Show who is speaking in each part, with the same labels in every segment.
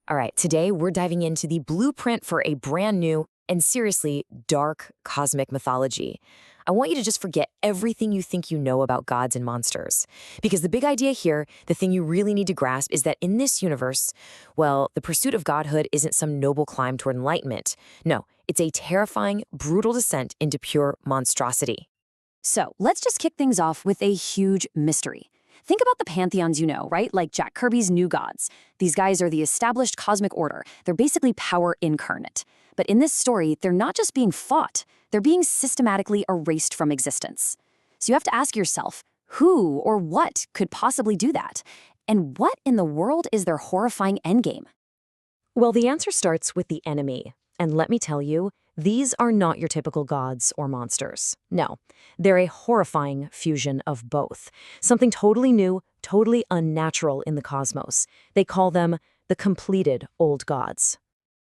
Speaker 1: All right, today we're diving into the blueprint for a brand new and seriously dark cosmic mythology. I want you to just forget everything you think you know about gods and monsters. Because the big idea here, the thing you really need to grasp, is that in this universe, well, the pursuit of godhood isn't some noble climb toward enlightenment. No, it's a terrifying, brutal descent into pure monstrosity.
Speaker 2: So let's just kick things off with a huge mystery. Think about the pantheons you know, right? Like Jack Kirby's new gods. These guys are the established cosmic order. They're basically power incarnate. But in this story, they're not just being fought, they're being systematically erased from existence. So you have to ask yourself, who or what could possibly do that? And what in the world is their horrifying endgame?
Speaker 1: Well, the answer starts with the enemy. And let me tell you, these are not your typical gods or monsters. No, they're a horrifying fusion of both. Something totally new, totally unnatural in the cosmos. They call them the completed old gods.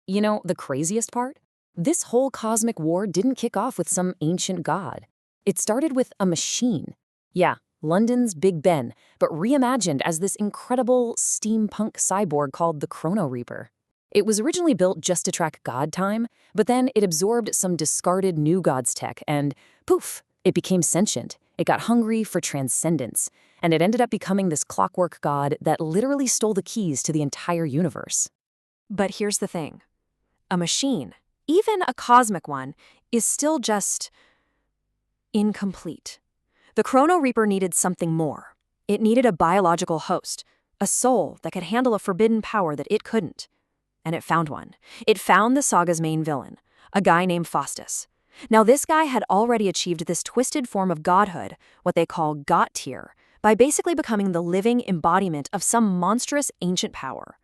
Speaker 1: You know, the craziest part? This whole cosmic war didn't kick off with some ancient god. It started with a machine. Yeah, London's Big Ben, but reimagined as this incredible steampunk cyborg called the Chrono Reaper. It was originally built just to track god time, but then it absorbed some discarded new god's tech and, poof, it became sentient. It got hungry for transcendence, and it ended up becoming this clockwork god that literally stole the keys to the entire universe.
Speaker 2: But here's the thing. A machine, even a cosmic one, is still just incomplete. The Chrono Reaper needed something more. It needed a biological host, a soul that could handle a forbidden power that it couldn't. And it found one. It found the Saga's main villain, a guy named Fostess. Now, this guy had already achieved this twisted form of godhood, what they call god tier, by basically becoming the living embodiment of some monstrous ancient power.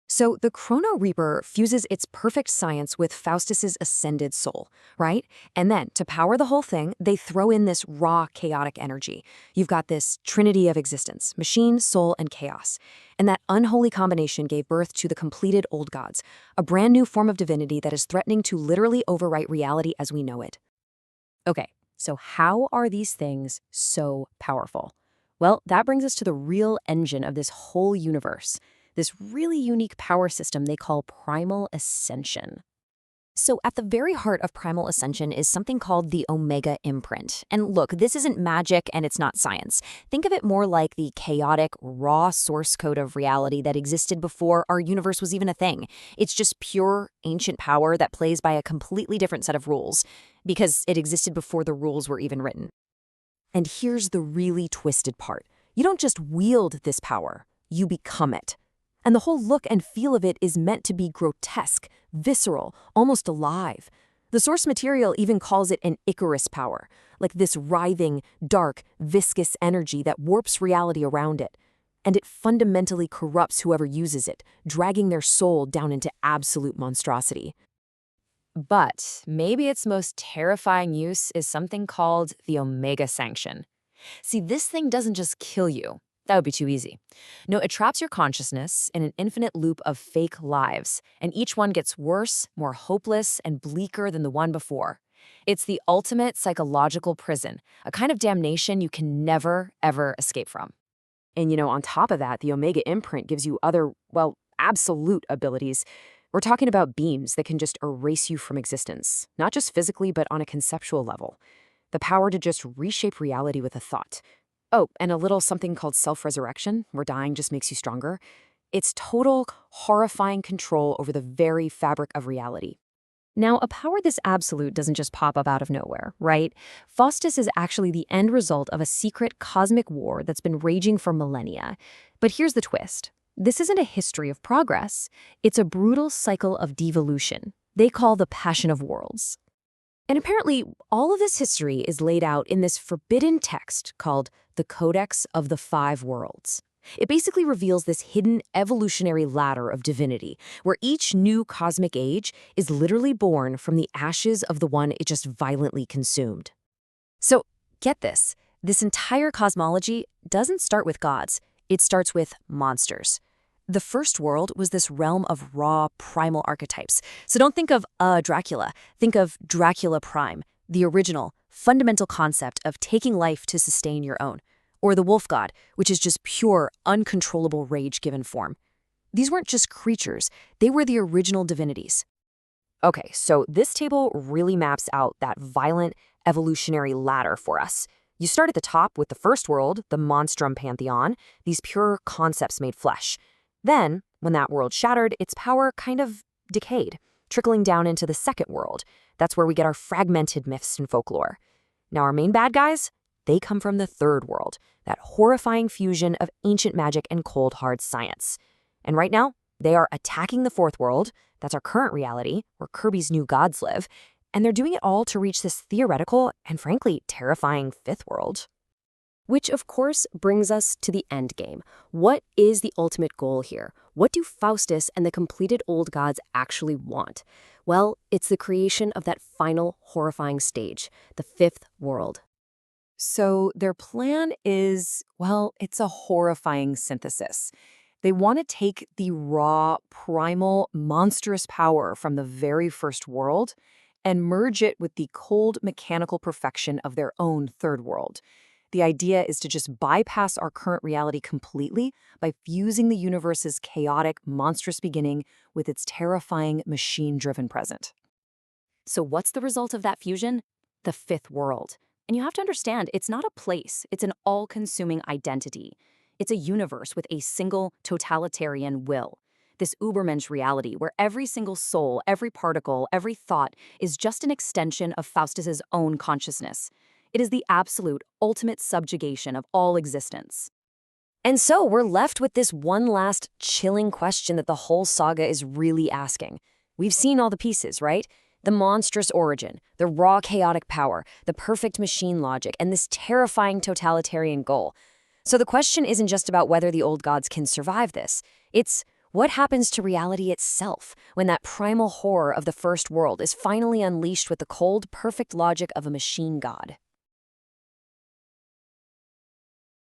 Speaker 1: So the Chrono Reaper fuses its perfect science with Faustus's ascended soul, right? And then, to power the whole thing, they throw in this raw, chaotic energy. You've got this trinity of existence, machine, soul, and chaos. And that unholy combination gave birth to the completed old gods, a brand new form of divinity that is threatening to literally overwrite reality as we know it. Okay, so how are these things so powerful? Well, that brings us to the real engine of this whole universe. This really unique power system they call Primal Ascension. So at the very heart of Primal Ascension is something called the Omega Imprint. And look, this isn't magic and it's not science. Think of it more like the chaotic, raw source code of reality that existed before our universe was even a thing. It's just pure, ancient power that plays by a completely different set of rules, because it existed before the rules were even written. And here's the really twisted part. You don't just wield this power, you become it. And the whole look and feel of it is meant to be grotesque, visceral, almost alive. The source material even calls it an Icarus power, like this writhing, dark, viscous energy that warps reality around it. And it fundamentally corrupts whoever uses it, dragging their soul down into absolute monstrosity. But maybe its most terrifying use is something called the Omega Sanction. See, this thing doesn't just kill you. That would be too easy. No, it traps your consciousness in an infinite loop of fake lives, and each one gets worse, more hopeless, and bleaker than the one before. It's the ultimate psychological prison, a kind of damnation you can never, ever escape from. And on top of that, the Omega Imprint gives you other, well, absolute abilities. We're talking about beams that can just erase you from existence, not just physically, but on a conceptual level. The power to just reshape reality with a thought. Oh, and a little something called self-resurrection, where dying just makes you stronger. It's total, horrifying control over the very fabric of reality. Now, a power this absolute doesn't just pop up out of nowhere, right? Fostess is actually the end result of a secret cosmic war that's been raging for millennia. But here's the twist. This isn't a history of progress. It's a brutal cycle of devolution. They call the Passion of Worlds. And apparently, all of this history is laid out in this forbidden text called the Codex of the Five Worlds. It basically reveals this hidden evolutionary ladder of divinity, where each new cosmic age is literally born from the ashes of the one it just violently consumed. So, get this. This entire cosmology doesn't start with gods. It starts with monsters. The first world was this realm of raw, primal archetypes. So don't think of Dracula. Think of Dracula Prime, the original, fundamental concept of taking life to sustain your own. Or the wolf god, which is just pure, uncontrollable rage given form. These weren't just creatures, they were the original divinities. Okay, so this table really maps out that violent evolutionary ladder for us. You start at the top with the first world, the monstrum pantheon, these pure concepts made flesh. Then, when that world shattered, its power kind of decayed, trickling down into the second world. That's where we get our fragmented myths and folklore. Now, our main bad guys, they come from the third world, that horrifying fusion of ancient magic and cold, hard science. And right now, they are attacking the fourth world. That's our current reality, where Kirby's new gods live, and they're doing it all to reach this theoretical and, frankly, terrifying fifth world.
Speaker 2: Which, of course, brings us to the end game. What is the ultimate goal here? What do Fostess and the completed old gods actually want? Well, it's the creation of that final horrifying stage, the fifth world.
Speaker 1: So their plan is, well, it's a horrifying synthesis. They want to take the raw, primal, monstrous power from the very first world and merge it with the cold, mechanical perfection of their own third world. The idea is to just bypass our current reality completely by fusing the universe's chaotic, monstrous beginning with its terrifying, machine-driven present.
Speaker 2: So what's the result of that fusion? The fifth world. And you have to understand, it's not a place, it's an all-consuming identity. It's a universe with a single totalitarian will. This Ubermensch reality where every single soul, every particle, every thought is just an extension of Faustus's own consciousness. It is the absolute, ultimate subjugation of all existence. And so we're left with this one last chilling question that the whole saga is really asking. We've seen all the pieces, right? The monstrous origin, the raw chaotic power, the perfect machine logic, and this terrifying totalitarian goal. So the question isn't just about whether the old gods can survive this. It's what happens to reality itself when that primal horror of the first world is finally unleashed with the cold, perfect logic of a machine god.